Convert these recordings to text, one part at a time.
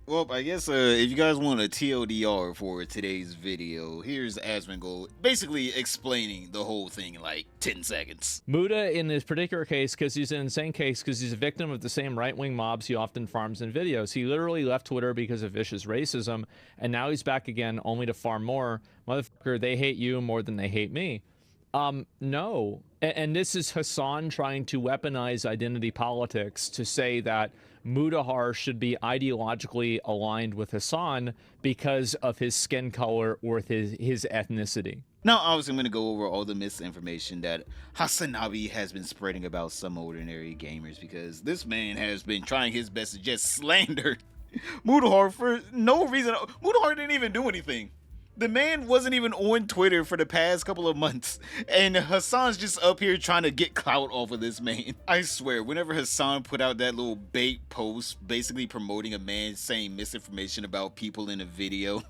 Well, I guess if you guys want a TLDR for today's video, here's Asmongold basically explaining the whole thing in like 10 seconds. Muta, in this particular case, because he's an insane case, because he's a victim of the same right-wing mobs he often farms in videos. He literally left Twitter because of vicious racism, and now he's back again only to farm more. Motherfucker, they hate you more than they hate me. No. And this is Hassan trying to weaponize identity politics to say that Mutahar should be ideologically aligned with Hassan because of his skin color or his ethnicity. Now, obviously, I'm going to go over all the misinformation that Hasanabi has been spreading about some ordinary gamers, because this man has been trying his best to just slander Mutahar for no reason. Mutahar didn't even do anything. The man wasn't even on Twitter for the past couple of months, and Hassan's just up here trying to get clout off of this man. I swear, whenever Hassan put out that little bait post basically promoting a man saying misinformation about people in a video,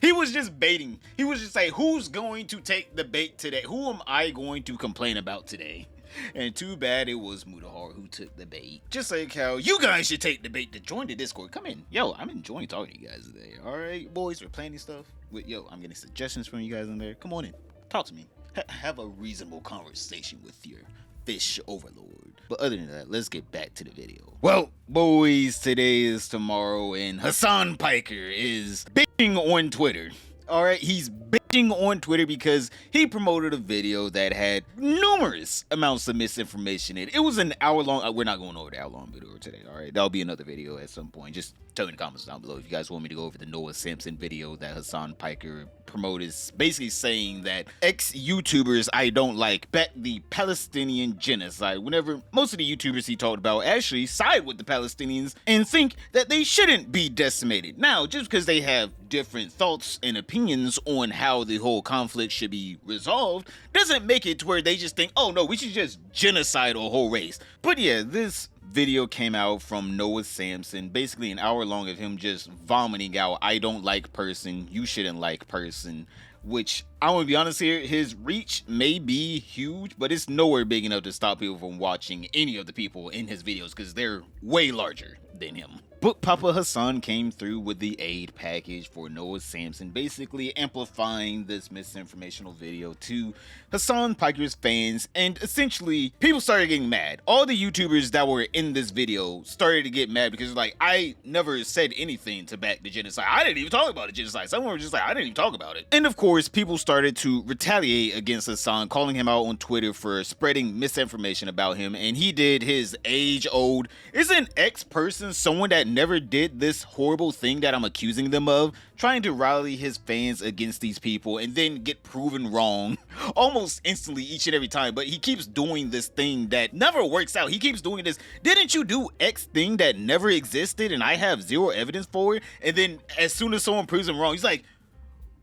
he was just baiting. He was just like, who's going to take the bait today? Who am I going to complain about today? And too bad it was Mutahar who took the bait. Just like how you guys should take the bait to join the Discord. Come in. Yo, I'm enjoying talking to you guys today. Alright, boys, we're planning stuff. Yo, I'm getting suggestions from you guys in there. Come on in. Talk to me. Have a reasonable conversation with your fish overlord. But other than that, let's get back to the video. Well, boys, today is tomorrow, and Hassan PIker is bitching on Twitter. Alright, he's bitching on Twitter because he promoted a video that had numerous amounts of misinformation in it. It was an hour long. We're not going over the hour long video today, alright? That'll be another video at some point. Just tell me in the comments down below if you guys want me to go over the Noah Samsen video that Hassan PIker promoted, basically saying that ex-YouTubers I don't like back the Palestinian genocide, whenever most of the YouTubers he talked about actually side with the Palestinians and think that they shouldn't be decimated. Now, just because they have different thoughts and opinions on how the whole conflict should be resolved doesn't make it to where they just think, oh no, we should just genocide a whole race. But yeah, this video came out from Noah Samsen, basically an hour long of him just vomiting out, I don't like person, you shouldn't like person, which I want to be honest here, his reach may be huge, but it's nowhere big enough to stop people from watching any of the people in his videos because they're way larger than him. But Papa Hassan came through with the aid package for Noah Samsen, basically amplifying this misinformational video to Hassan PIker's fans, and essentially people started getting mad. All the YouTubers that were in this video started to get mad because like, I never said anything to back the genocide. I didn't even talk about the genocide. Someone was just like, I didn't even talk about it. And of course, people started to retaliate against Hassan, calling him out on Twitter for spreading misinformation about him, and he did his age-old, isn't X person someone that never did this horrible thing that I'm accusing them of, trying to rally his fans against these people and then get proven wrong almost instantly each and every time. But he keeps doing this thing that never works out. He keeps doing this, didn't you do X thing that never existed and I have zero evidence for it? And then as soon as someone proves him wrong, he's like,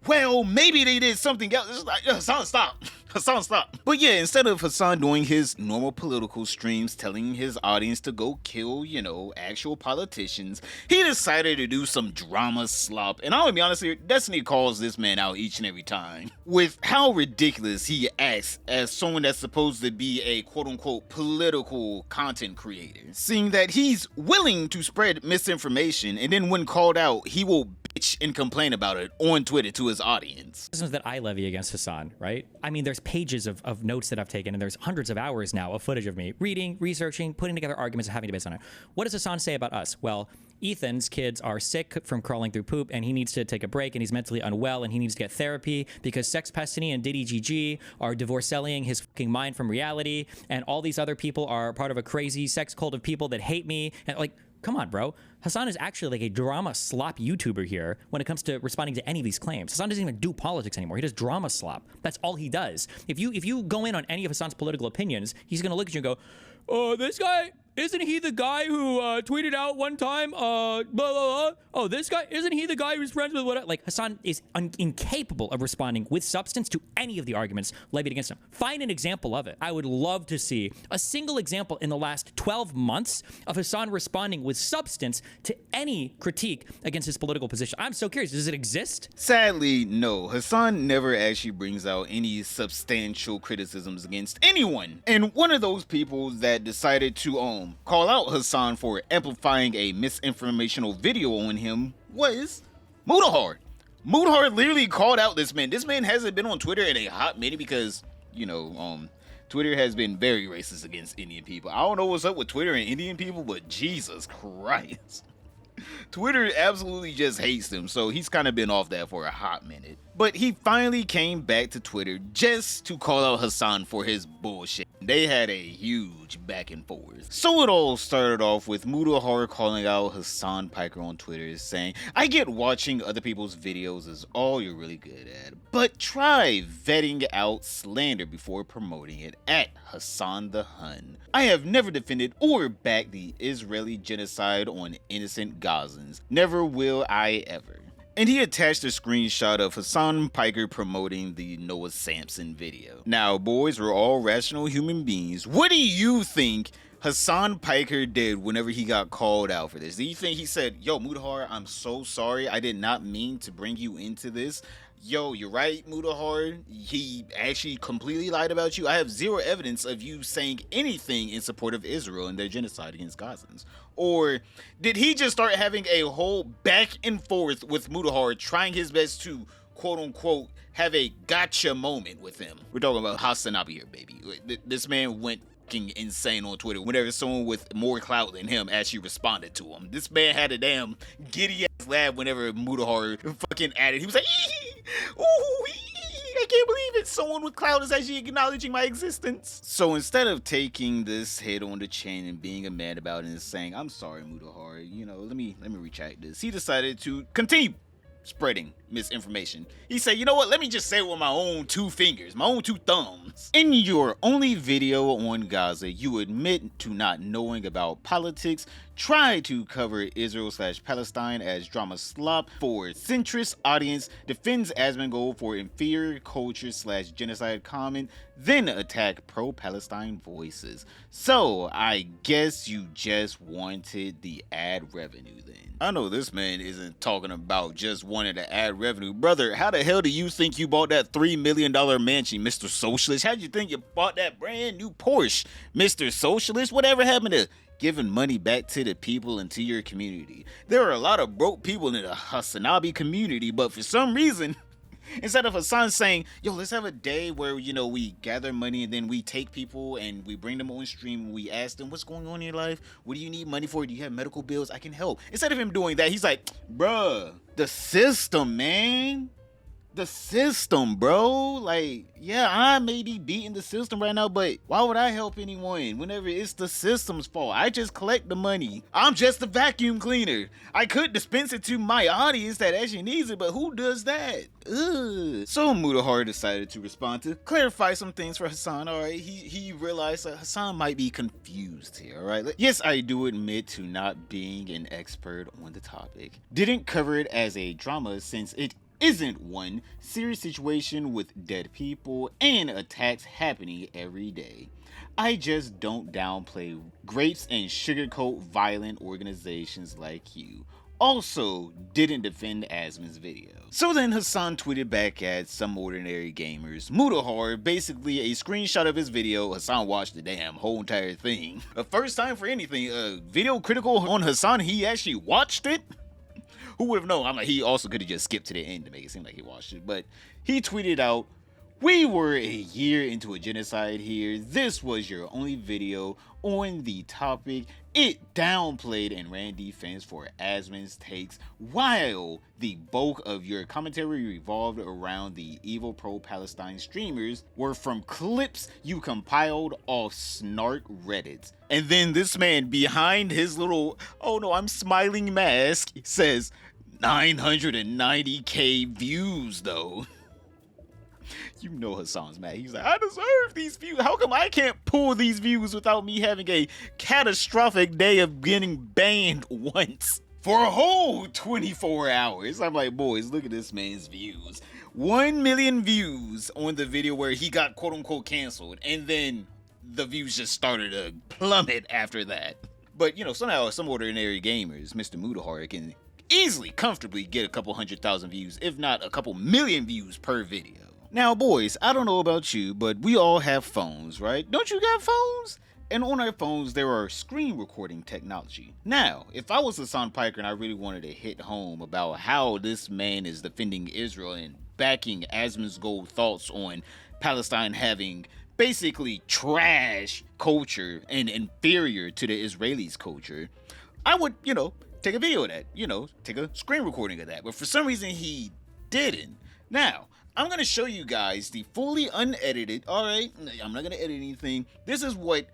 well, maybe they did something else. It's like, Hassan, stop. Hassan, stop. But yeah, instead of Hassan doing his normal political streams, telling his audience to go kill, you know, actual politicians, he decided to do some drama slop. And I'm gonna be honest here, Destiny calls this man out each and every time with how ridiculous he acts as someone that's supposed to be a quote-unquote political content creator, seeing that he's willing to spread misinformation, and then when called out, he will bitch and complain about it on Twitter to his audience. That I levy against Hassan, right? I mean, there's pages of notes that I've taken, and there's hundreds of hours now of footage of me reading, researching, putting together arguments, and having debates on it. What does Hassan say about us? Well, Ethan's kids are sick from crawling through poop, and he needs to take a break, and he's mentally unwell, and he needs to get therapy because Sex Pestiny and Diddy GG are divorcelling his fucking mind from reality, and all these other people are part of a crazy sex cult of people that hate me, and like, come on, bro. Hassan is actually like a drama slop YouTuber here when it comes to responding to any of these claims. Hassan doesn't even do politics anymore. He does drama slop. That's all he does. If you go in on any of Hassan's political opinions, he's going to look at you and go, oh, this guy, isn't he the guy who tweeted out one time, blah, blah, blah. Oh, this guy, isn't he the guy who's friends with what? Like, Hassan is incapable of responding with substance to any of the arguments levied against him. Find an example of it. I would love to see a single example in the last 12 months of Hassan responding with substance to any critique against his political position. I'm so curious, does it exist? Sadly, no. Hassan never actually brings out any substantial criticisms against anyone. And one of those people that decided to call out Hassan for amplifying a misinformational video on him was Mutahar. Mutahar literally called out this man. This man hasn't been on Twitter in a hot minute because, Twitter has been very racist against Indian people. I don't know what's up with Twitter and Indian people, but Jesus Christ. Twitter absolutely just hates them, so he's kind of been off that for a hot minute. But he finally came back to Twitter just to call out Hassan for his bullshit. They had a huge back and forth. So it all started off with Mutahar calling out Hassan PIker on Twitter, saying, "I get watching other people's videos is all you're really good at, but try vetting out slander before promoting it at Hassan the Hun. I have never defended or backed the Israeli genocide on innocent Gazans. Never will I ever." And he attached a screenshot of Hassan PIker promoting the Noah Samsen video. Now, boys, we're all rational human beings. What do you think Hassan PIker did whenever he got called out for this? Do you think he said, "Yo, Mutahar, I'm so sorry. I did not mean to bring you into this. Yo, you're right, Mutahar. He actually completely lied about you. I have zero evidence of you saying anything in support of Israel and their genocide against Gazans"? Or did he just start having a whole back and forth with Mutahar, trying his best to, quote unquote, have a gotcha moment with him? We're talking about Hasanabi here, baby. This man went insane on Twitter whenever someone with more clout than him actually responded to him. This man had a damn giddy ass laugh whenever Mutahar fucking added. He was like, "Ooh, I can't believe it. Someone with clout is actually acknowledging my existence." So instead of taking this hit on the chin and being a man about it and saying, "I'm sorry, Mutahar, let me retract this," he decided to continue spreading misinformation. He said, "You know what, let me just say it with my own two fingers, my own two thumbs. In your only video on Gaza, you admit to not knowing about politics, try to cover Israel/Palestine as drama slop for centrist audience, defends Asmongold for inferior culture/genocide comment, then attack pro-Palestine voices. So I guess you just wanted the ad revenue then." I know this man isn't talking about just wanting to ad revenue. Brother, how the hell do you think you bought that $3 million mansion, Mr. Socialist? How do you think you bought that brand new Porsche, Mr. Socialist? Whatever happened to giving money back to the people and to your community? There are a lot of broke people in the Hasanabi community, but for some reason, instead of Hassan saying, "Yo, let's have a day where, we gather money and then we take people and we bring them on stream and we ask them, what's going on in your life? What do you need money for? Do you have medical bills? I can help." Instead of him doing that, he's like, "Bruh, the system, man. The system, bro. Like, yeah, I may be beating the system right now, but why would I help anyone whenever it's the system's fault? I just collect the money. I'm just a vacuum cleaner. I could dispense it to my audience that actually needs it, but who does that?" Ugh. So Mutahar decided to respond to clarify some things for Hassan. All right, he realized that Hassan might be confused here. All right, yes, I do admit to not being an expert on the topic. Didn't cover it as a drama since it isn't one. Serious situation with dead people and attacks happening every day. I just don't downplay grapes and sugarcoat violent organizations like you. Also, didn't defend Asmon's video. So then Hassan tweeted back at SomeOrdinaryGamers. Mutahar, basically a screenshot of his video. Hassan watched the damn whole entire thing. A first time for anything. Video critical on Hassan, he actually watched it? Who would have known? I'm like, he also could have just skipped to the end to make it seem like he watched it. But he tweeted out, "We were a year into a genocide here. This was your only video on the topic. It downplayed and ran defense for Asmon's takes, while the bulk of your commentary revolved around the evil pro-Palestine streamers were from clips you compiled off snark Reddit." And then this man behind his little, "oh no, I'm smiling" mask says, 990K views though. You know Hassan's mad. He's like, "I deserve these views. How come I can't pull these views without me having a catastrophic day of getting banned once for a whole 24 hours?" I'm like, boys, look at this man's views. 1 million views on the video where he got quote unquote canceled, and then the views just started to plummet after that. But somehow SomeOrdinaryGamers, Mr. Mutahar, can easily, comfortably get a couple 100,000 views, if not a couple million views per video. Now, boys, I don't know about you, but we all have phones, right? Don't you got phones? and on our phones there are screen recording technology. Now, if I was Hassan PIker and I really wanted to hit home about how this man is defending Israel and backing Asmongold thoughts on Palestine having basically trash culture and inferior to the Israelis' culture, I would, take a video of that, take a screen recording of that. But for some reason he didn't. Now, I'm going to show you guys the fully unedited, alright, I'm not going to edit anything. This is what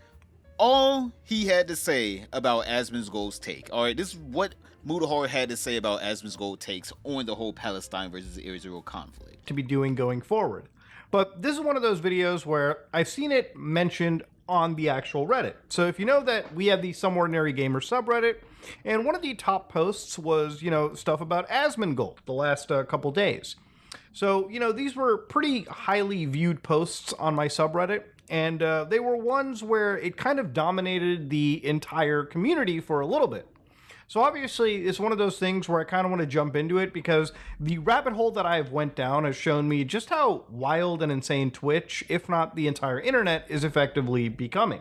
all he had to say about Asmongold's take. Alright, this is what Mutahar had to say about Asmongold's takes on the whole Palestine versus Israel conflict. To be doing going forward. But this is one of those videos where I've seen it mentioned on the actual Reddit. So if you know that we have the SomeOrdinaryGamers subreddit, and one of the top posts was, stuff about Asmongold the last couple days. So, these were pretty highly viewed posts on my subreddit, and they were ones where it kind of dominated the entire community for a little bit. So obviously, it's one of those things where I kind of want to jump into it because the rabbit hole that I've went down has shown me just how wild and insane Twitch, if not the entire internet, is effectively becoming.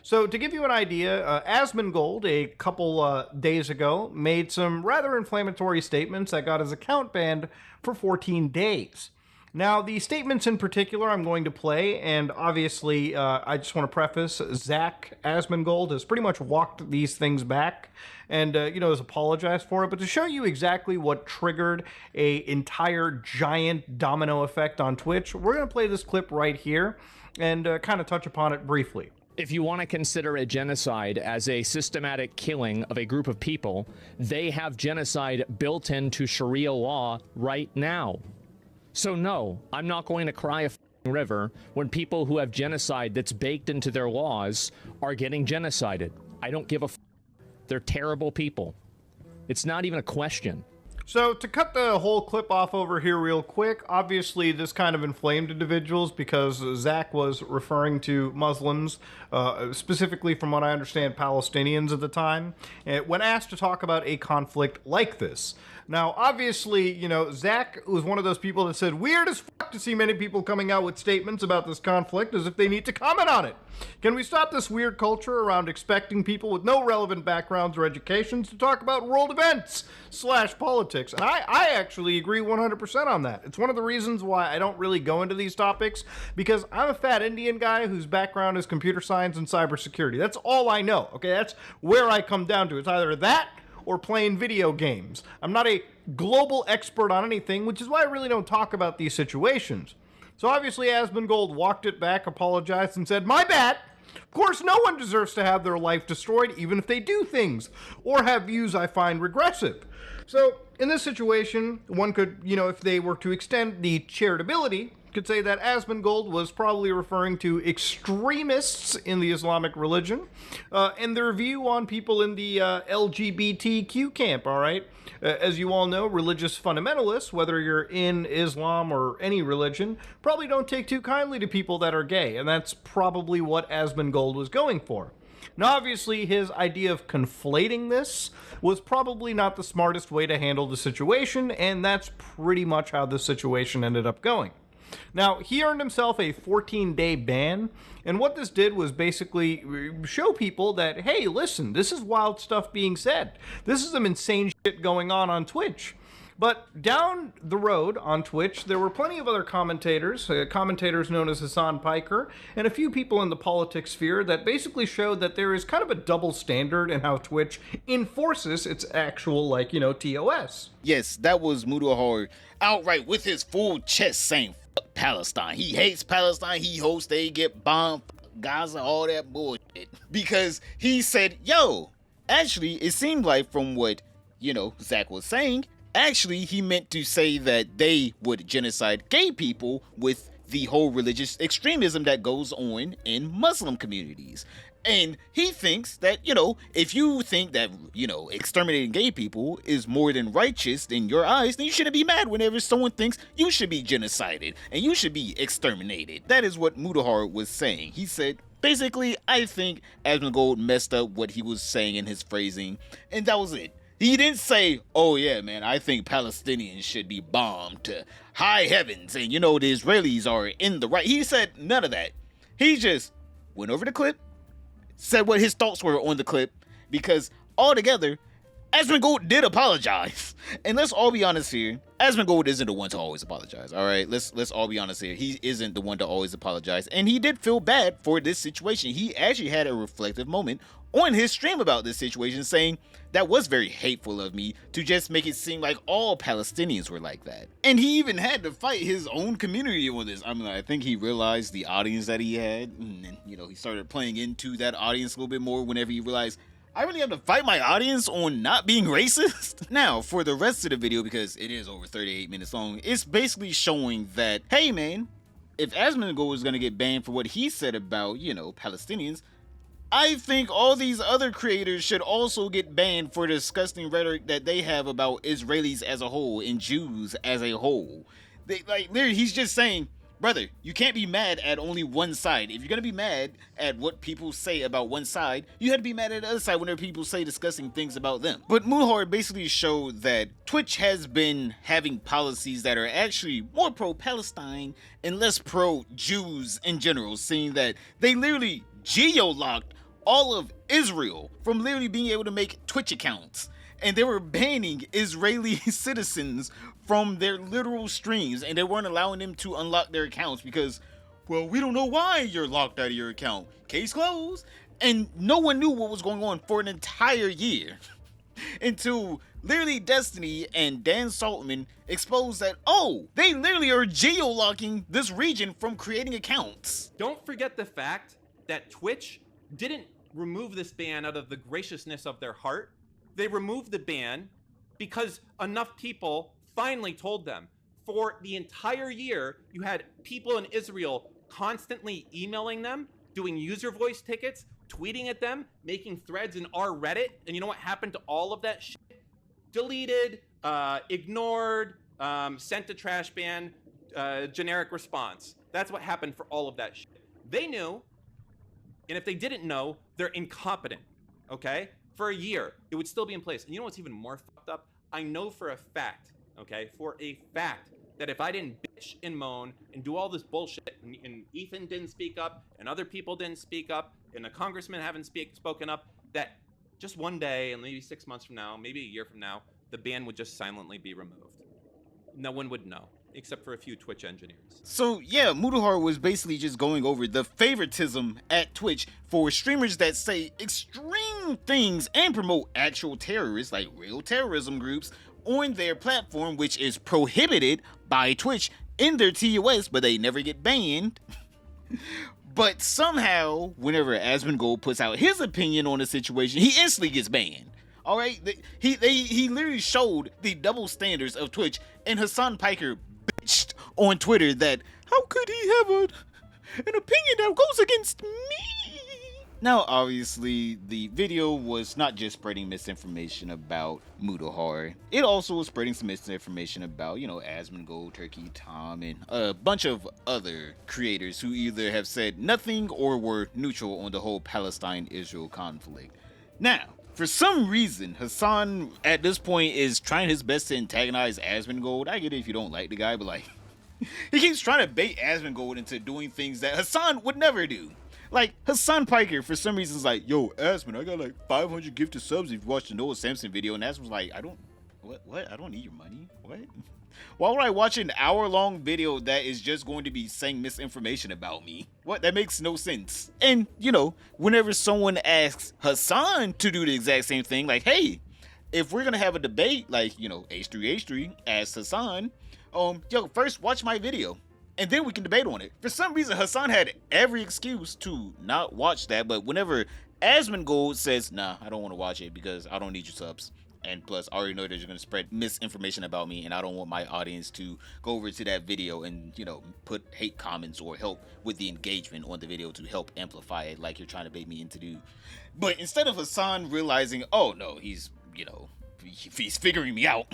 So to give you an idea, Asmongold, a couple days ago, made some rather inflammatory statements that got his account banned for 14 days. Now, the statements in particular I'm going to play, and obviously I just want to preface, Zach Asmongold has pretty much walked these things back and, has apologized for it. But to show you exactly what triggered an entire giant domino effect on Twitch, we're going to play this clip right here and kind of touch upon it briefly. If you want to consider a genocide as a systematic killing of a group of people, they have genocide built into Sharia law right now. So no, I'm not going to cry a river when people who have genocide that's baked into their laws are getting genocided. I don't give a They're terrible people. It's not even a question. So to cut the whole clip off over here real quick, obviously this kind of inflamed individuals because Zach was referring to Muslims, specifically from what I understand Palestinians at the time, when asked to talk about a conflict like this. Now, obviously, Zach was one of those people that said, weird as fuck to see many people coming out with statements about this conflict as if they need to comment on it. Can we stop this weird culture around expecting people with no relevant backgrounds or educations to talk about world events / politics? And I actually agree 100% on that. It's one of the reasons why I don't really go into these topics, because I'm a fat Indian guy whose background is computer science and cybersecurity. That's all I know, okay? That's where I come down to. It's either that or playing video games. I'm not a global expert on anything, which is why I really don't talk about these situations. So obviously Asmongold walked it back, apologized, and said, my bad. Of course, no one deserves to have their life destroyed, even if they do things, or have views I find regressive. So in this situation, one could, if they were to extend the charitability, could say that Asmongold was probably referring to extremists in the Islamic religion and their view on people in the LGBTQ camp, all right? As you all know, religious fundamentalists, whether you're in Islam or any religion, probably don't take too kindly to people that are gay, and that's probably what Asmongold was going for. Now, obviously, his idea of conflating this was probably not the smartest way to handle the situation, and that's pretty much how the situation ended up going. Now, he earned himself a 14-day ban, and what this did was basically show people that, hey, listen, this is wild stuff being said. This is some insane shit going on Twitch. But down the road on Twitch, there were plenty of other commentators known as Hassan PIker, and a few people in the politics sphere that basically showed that there is kind of a double standard in how Twitch enforces its actual, TOS. Yes, that was Mutahar outright with his full chest saying, fuck Palestine. He hates Palestine. He hopes they get bombed, Gaza, all that bullshit. Because he said, yo, actually, it seemed like from what, Zach was saying, actually, he meant to say that they would genocide gay people with the whole religious extremism that goes on in Muslim communities. And he thinks that, if you think that, exterminating gay people is more than righteous in your eyes, then you shouldn't be mad whenever someone thinks you should be genocided and you should be exterminated. That is what Mutahar was saying. He said, basically, I think Asmongold messed up what he was saying in his phrasing, and that was it. He didn't say, oh yeah, man, I think Palestinians should be bombed to high heavens and, the Israelis are in the right. He said none of that. He just went over the clip said what his thoughts were on the clip, because altogether, Asmongold did apologize. And let's all be honest here, Asmongold isn't the one to always apologize, all right? Let's all be honest here. He isn't the one to always apologize, and he did feel bad for this situation. He actually had a reflective moment on his stream about this situation, saying that was very hateful of me to just make it seem like all Palestinians were like that. And he even had to fight his own community on this. I mean, I think he realized the audience that he had, and then, you know, he started playing into that audience a little bit more whenever he realized, I really have to fight my audience on not being racist? Now, for the rest of the video, because it is over 38 minutes long, it's basically showing that, hey man, if Asmongold is gonna get banned for what he said about, you know, Palestinians, I think all these other creators should also get banned for the disgusting rhetoric that they have about Israelis as a whole and Jews as a whole. Literally, he's just saying, brother, you can't be mad at only one side. If you're gonna be mad at what people say about one side, you had to be mad at the other side whenever people say disgusting things about them. But Mutahar basically showed that Twitch has been having policies that are actually more pro-Palestine and less pro-Jews in general, seeing that they literally geo-locked all of Israel from literally being able to make Twitch accounts. And they were banning Israeli citizens from their literal streams, and they weren't allowing them to unlock their accounts because, well, we don't know why you're locked out of your account. Case closed. And no one knew what was going on for an entire year until literally Destiny and Dan Saltman exposed that, oh, they literally are geo-locking this region from creating accounts. Don't forget the fact that Twitch didn't remove this ban out of the graciousness of their heart. They removed the ban because enough people finally told them. For the entire year, you had people in Israel constantly emailing them, doing user voice tickets, tweeting at them, making threads in our Reddit. And you know what happened to all of that shit? Deleted, ignored, sent to trash ban, generic response. That's what happened for all of that shit. They knew, and if they didn't know, they're incompetent, okay? For a year, it would still be in place. And you know what's even more fucked up? I know for a fact, okay, that if I didn't bitch and moan and do all this bullshit, and Ethan didn't speak up, and other people didn't speak up, and the congressmen haven't spoken up, that just one day, and maybe 6 months from now, maybe a year from now, the ban would just silently be removed. No one would know, except for a few Twitch engineers. So yeah, Mutahar was basically just going over the favoritism at Twitch for streamers that say extreme things and promote actual terrorists, like real terrorism groups, on their platform, which is prohibited by Twitch in their TOS, but they never get banned. But somehow, whenever Asmongold puts out his opinion on the situation, he instantly gets banned. All right, he literally showed the double standards of Twitch, and Hasan PIker bitched on Twitter that how could he have an opinion that goes against me? Now, obviously, the video was not just spreading misinformation about Mutahar. It also was spreading some misinformation about, you know, Asmongold, Turkey Tom, and a bunch of other creators who either have said nothing or were neutral on the whole Palestine-Israel conflict. Now, for some reason, Hassan at this point is trying his best to antagonize Asmongold. I get it if you don't like the guy, but like, he keeps trying to bait Asmongold into doing things that Hassan would never do. Like, Hasan PIker, for some reason, is like, yo, Asmon, I got like 500 gifted subs if you watched the Noah Samsen video. And Asmon's like, what? I don't need your money. What? Why would I watch an hour-long video that is just going to be saying misinformation about me? What? That makes no sense. And, you know, whenever someone asks Hassan to do the exact same thing, like, hey, if we're going to have a debate, like, you know, H3, ask Hassan, yo, first watch my video, and then we can debate on it. For some reason, Hassan had every excuse to not watch that, but whenever Asmongold says, nah, I don't want to watch it because I don't need your subs, and plus, I already know that you're going to spread misinformation about me, and I don't want my audience to go over to that video and, you know, put hate comments or help with the engagement on the video to help amplify it like you're trying to bait me into do. But instead of Hassan realizing, oh, no, he's, you know, he's figuring me out.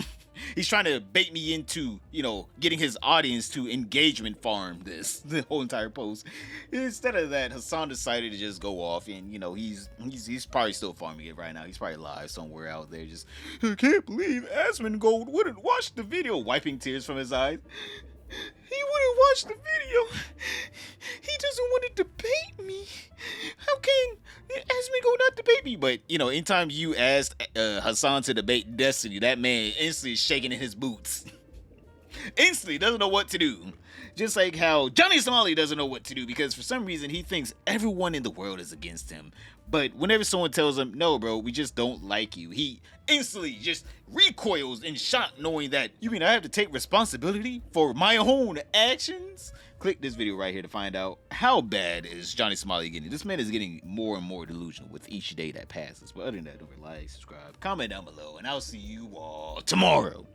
He's trying to bait me into, you know, getting his audience to engagement farm the whole entire post. Instead of that, Hassan decided to just go off, and, you know, he's probably still farming it right now. He's probably live somewhere out there just, I can't believe Asmongold wouldn't watch the video, wiping tears from his eyes. He want to watch the video. He doesn't want to debate me. How can Asmongold not debate me? But, you know, anytime you asked Hassan to debate Destiny, that man instantly is shaking in his boots. Instantly doesn't know what to do. Just like how Johnny Somali doesn't know what to do because for some reason he thinks everyone in the world is against him. But whenever someone tells him, no, bro, we just don't like you, he instantly just recoils in shock knowing that, you mean I have to take responsibility for my own actions? Click this video right here to find out how bad is Johnny Somali getting. This man is getting more and more delusional with each day that passes. But other than that, don't forget to like, subscribe, comment down below, and I'll see you all tomorrow.